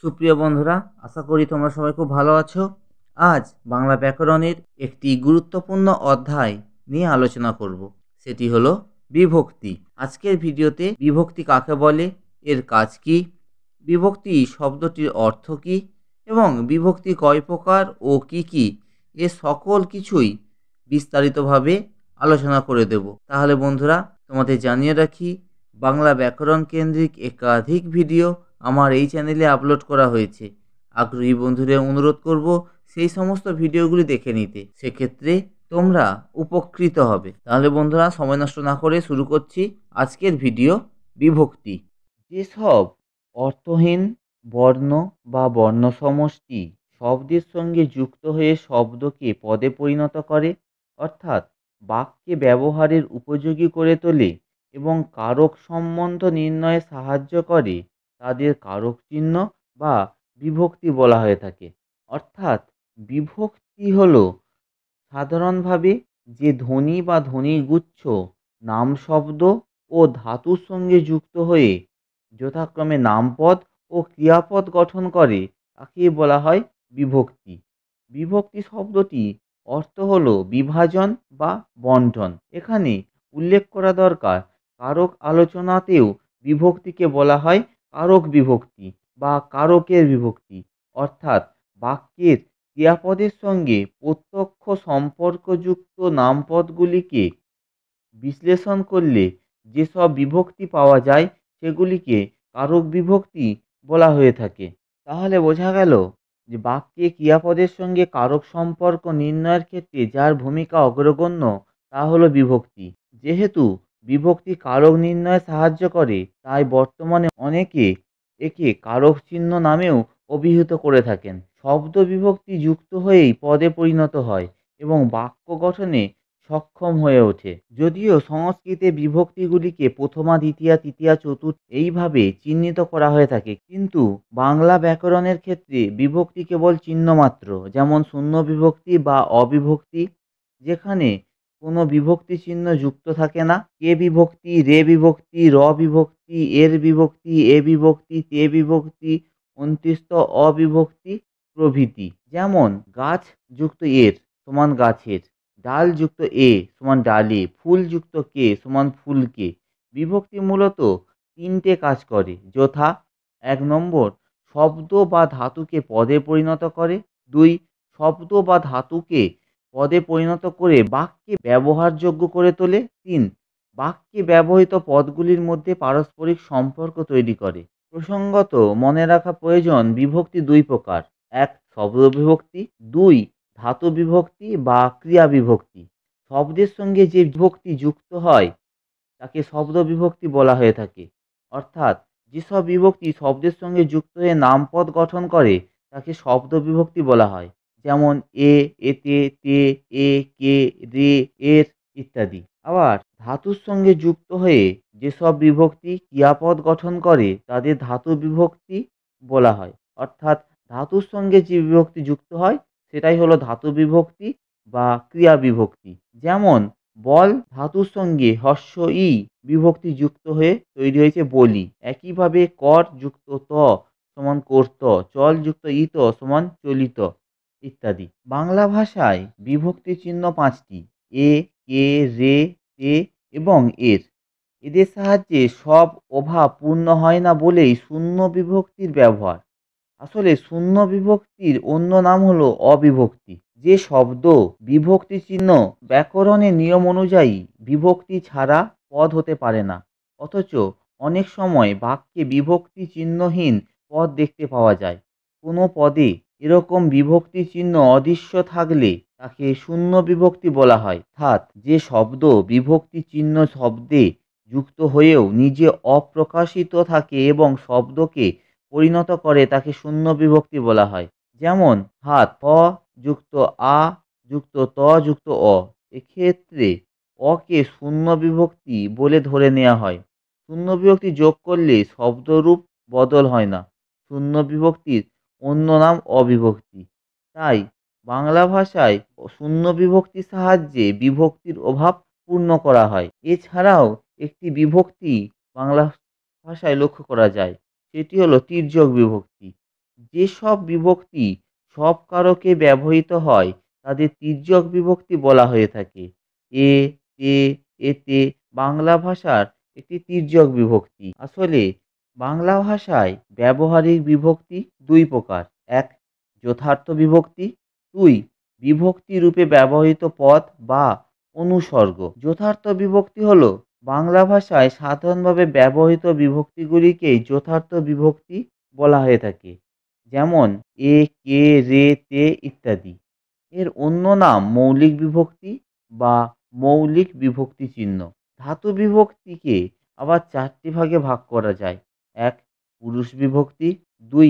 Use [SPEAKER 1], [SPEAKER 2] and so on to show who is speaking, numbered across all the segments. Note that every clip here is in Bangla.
[SPEAKER 1] সুপ্রিয় বন্ধুরা, আশা করি তোমরা সবাই খুব ভালো আছো। আজ বাংলা ব্যাকরণের একটি গুরুত্বপূর্ণ অধ্যায় নিয়ে আলোচনা করব। সেটি হলো বিভক্তি। আজকের ভিডিওতে বিভক্তি কাকে বলে, এর কাজ কি, বিভক্তি শব্দটির অর্থ কী এবং বিভক্তি কয় প্রকার ও কি কি, এ সকল কিছুই বিস্তারিতভাবে আলোচনা করে দেব। তাহলে বন্ধুরা, তোমাদের জানিয়ে রাখি, বাংলা ব্যাকরণ কেন্দ্রিক একাধিক ভিডিও আমার এই চ্যানেলে আপলোড করা হয়েছে। আগ্রহী বন্ধুদের অনুরোধ করব সেই সমস্ত ভিডিওগুলি দেখে নিতে, সেক্ষেত্রে তোমরা উপকৃত হবে। তাহলে বন্ধুরা, সময় নষ্ট না করে শুরু করছি আজকের ভিডিও। বিভক্তি যেসব অর্থহীন বর্ণ বা বর্ণ সমষ্টি শব্দের সঙ্গে যুক্ত হয়ে শব্দকে পদে পরিণত করে, অর্থাৎ বাক্যে ব্যবহারের উপযোগী করে তোলে এবং কারক সম্বন্ধ নির্ণয়ে সাহায্য করে, তাদের কারক চিহ্ন বা বিভক্তি বলা হয়ে থাকে। অর্থাৎ বিভক্তি হলো সাধারণভাবে যে ধ্বনি বা ধ্বনিগুচ্ছ নাম শব্দ ও ধাতুর সঙ্গে যুক্ত হয়ে যথাক্রমে নামপদ ও ক্রিয়াপদ গঠন করে, তাকেই বলা হয় বিভক্তি। বিভক্তি শব্দটি অর্থ হলো বিভাজন বা বণ্টন। এখানে উল্লেখ করা দরকার, কারক আলোচনাতেও বিভক্তিকে বলা হয় কারক বিভক্তি বা কারকের বিভক্তি। অর্থাৎ বাক্যের ক্রিয়াপদের সঙ্গে প্রত্যক্ষ সম্পর্কযুক্ত নামপদগুলিকে বিশ্লেষণ করলে যেসব বিভক্তি পাওয়া যায়, সেগুলিকে কারক বিভক্তি বলা হয়ে থাকে। তাহলে বোঝা গেল যে বাক্যে ক্রিয়াপদের সঙ্গে কারক সম্পর্ক নির্ণয়ের ক্ষেত্রে যার ভূমিকা অগ্রগণ্য, তা হলো বিভক্তি। যেহেতু বিভক্তি কারক নির্ণয়ে সাহায্য করে, তাই বর্তমানে অনেকে একে কারক চিহ্ন নামেও অভিহিত করে থাকেন। শব্দ বিভক্তি যুক্ত হয়েই পদে পরিণত হয় এবং বাক্য গঠনে সক্ষম হয়ে ওঠে। যদিও সংস্কৃতে বিভক্তিগুলিকে প্রথমা, দ্বিতীয়া, তৃতীয়া, চতুর্থ এইভাবে চিহ্নিত করা হয়ে থাকে, কিন্তু বাংলা ব্যাকরণের ক্ষেত্রে বিভক্তি কেবল চিহ্ন মাত্র। যেমন শূন্য বিভক্তি বা অবিভক্তি, যেখানে কোনো বিভক্তি চিহ্ন যুক্ত থাকে না। কে বিভক্তি, রে বিভক্তি, র বিভক্তি, এর বিভক্তি, এ বিভক্তি, তে বিভক্তি, অন্ত্যস্ত অবিভক্তি প্রভৃতি। যেমন গাছ যুক্ত এর সমান গাছের, ডাল যুক্ত এ সমান ডালে, ফুল যুক্ত কে সমান ফুলকে। বিভক্তি মূলত তিনটে কাজ করে, যথা: 1 নম্বর, শব্দ বা ধাতুকে পদে পরিণত করে। 2, শব্দ বা ধাতুকে পদে পরিণত করে বাক্যে ব্যবহারযোগ্য করে তোলে। 3, বাক্যে ব্যবহৃত পদগুলির মধ্যে পারস্পরিক সম্পর্ক তৈরি করে। প্রসঙ্গত মনে রাখা প্রয়োজন, বিভক্তি 2 প্রকার: 1 শব্দ বিভক্তি, 2 ধাতু বিভক্তি বা ক্রিয়া বিভক্তি। শব্দের সঙ্গে যে বিভক্তি যুক্ত হয় তাকে শব্দ বিভক্তি বলা হয়ে থাকে। অর্থাৎ যেসব বিভক্তি শব্দের সঙ্গে যুক্ত হয়ে নামপদ গঠন করে, তাকে শব্দ বিভক্তি বলা হয়। যেমন এ, এতে, তে, এ, কে, রে, এর ইত্যাদি। আবার ধাতুর সঙ্গে যুক্ত হয়ে যেসব বিভক্তি ক্রিয়াপদ গঠন করে, তাদের ধাতু বিভক্তি বলা হয়। অর্থাৎ ধাতুর সঙ্গে যে বিভক্তি যুক্ত হয়, সেটাই হলো ধাতু বিভক্তি বা ক্রিয়া বিভক্তি। যেমন বল ধাতুর সঙ্গে হস্য ই বিভক্তি যুক্ত হয়ে তৈরি হয়েছে বলি। একইভাবে কর যুক্ত ত সমান কর্ত, চল যুক্ত ইত সমান চলিত ইত্যাদি। বাংলা ভাষায় বিভক্তি চিহ্ন 5টি: এ, কে, রে, তে এবং এর। এদের সাহায্যে সব অভাব পূর্ণ হয় না বলেই শূন্য বিভক্তির ব্যবহার। আসলে শূন্য বিভক্তির অন্য নাম হলো অবিভক্তি। যে শব্দ বিভক্তি চিহ্ন ব্যাকরণের নিয়ম অনুযায়ী বিভক্তি ছাড়া পদ হতে পারে না, অথচ অনেক সময় বাক্যে বিভক্তি চিহ্নহীন পদ দেখতে পাওয়া যায়। কোনো পদে এরকম বিভক্তি চিহ্ন অদৃশ্য থাকলে তাকে শূন্য বিভক্তি বলা হয়। অর্থাৎ যে শব্দ বিভক্তি চিহ্ন শব্দে যুক্ত হয়েও নিজে অপ্রকাশিত থাকে এবং শব্দকে পরিণত করে, তাকে শূন্য বিভক্তি বলা হয়। যেমন হাত, হ যুক্ত আ যুক্ত ত যুক্ত অ। এক্ষেত্রে অকে শূন্য বিভক্তি বলে ধরে নেওয়া হয়। শূন্য বিভক্তি যোগ করলে শব্দরূপ বদল হয় না। শূন্য বিভক্তির অন্য নাম অবিভক্তি। তাই বাংলা ভাষায় শূন্য বিভক্তির সাহায্যে বিভক্তির অভাব পূর্ণ করা হয়। এছাড়াও একটি বিভক্তি বাংলা ভাষায় লক্ষ্য করা যায়, সেটি হলো তির্যক বিভক্তি। যেসব বিভক্তি সব কারকে ব্যবহৃত হয় তাদের তির্যক বিভক্তি বলা হয়ে থাকে। এ, তে, এতে বাংলা ভাষার একটি তির্যক বিভক্তি। আসলে বাংলা ভাষায় ব্যবহারিক বিভক্তি দুই প্রকার। এক, যথার্থ বিভক্তি। দুই, বিভক্তি রূপে ব্যবহৃত পদ বা অনুসর্গ। যথার্থ বিভক্তি হলো বাংলা ভাষায় সাধারণভাবে ব্যবহৃত বিভক্তিগুলিকেই যথার্থ বিভক্তি বলা হয়ে থাকে। যেমন এ, কে, রে, তে ইত্যাদি। এর অন্য নাম মৌলিক বিভক্তি বা মৌলিক বিভক্তি চিহ্ন। ধাতু বিভক্তিকে আবার চারটি ভাগে ভাগ করা যায়। এক, পুরুষ বিভক্তি। দুই,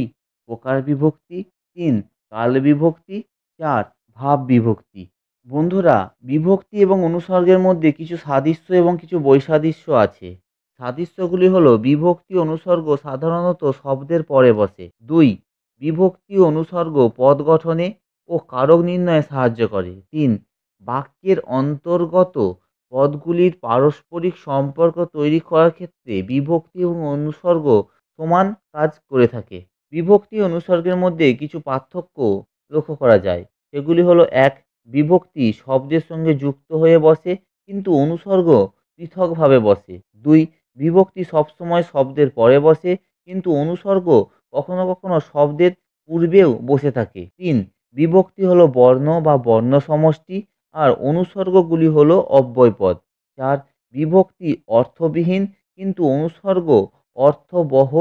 [SPEAKER 1] প্রকার বিভক্তি। তিন, কাল বিভক্তি। চার, ভাব বিভক্তি। বন্ধুরা, বিভক্তি এবং অনুসর্গের মধ্যে কিছু সাদৃশ্য এবং কিছু বৈসাদৃশ্য আছে। সাদৃশ্যগুলি হলো বিভক্তি অনুসর্গ সাধারণত শব্দের পরে বসে। দুই, বিভক্তি অনুসর্গ পদ গঠনে ও কারক নির্ণয়ে সাহায্য করে। তিন, বাক্যের অন্তর্গত পদগুলির পারস্পরিক সম্পর্ক তৈরি করার ক্ষেত্রে বিভক্তি এবং অনুসর্গ সমান কাজ করে থাকে। বিভক্তি অনুসর্গের মধ্যে কিছু পার্থক্য লক্ষ্য করা যায়। সেগুলি হলো এক, বিভক্তি শব্দের সঙ্গে যুক্ত হয়ে বসে কিন্তু অনুসর্গ পৃথকভাবে বসে। দুই, বিভক্তি সবসময় শব্দের পরে বসে কিন্তু অনুসর্গ কখনো কখনো শব্দের পূর্বেও বসে থাকে। তিন, বিভক্তি হলো বর্ণ বা বর্ণ সমষ্টি আর অনুসর্গগুলি হলো অব্যয়পদ। চার, বিভক্তি অর্থবিহীন কিন্তু অনুসর্গ অর্থবহ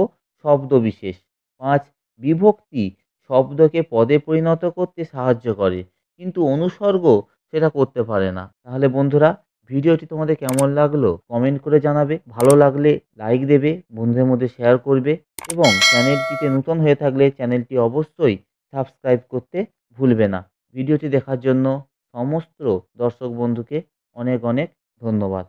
[SPEAKER 1] শব্দবিশেষ। পাঁচ, বিভক্তি শব্দকে পদে পরিণত করতে সাহায্য করে কিন্তু অনুসর্গ সেটা করতে পারে না। তাহলে বন্ধুরা, ভিডিওটি তোমাদের কেমন লাগলো কমেন্ট করে জানাবে। ভালো লাগলে লাইক দেবে, বন্ধুদের মধ্যে শেয়ার করবে এবং চ্যানেলটিতে নতুন হয়ে থাকলে চ্যানেলটি অবশ্যই সাবস্ক্রাইব করতে ভুলবে না। ভিডিওটি দেখার জন্য সমস্ত দর্শক বন্ধুকে অনেক অনেক ধন্যবাদ।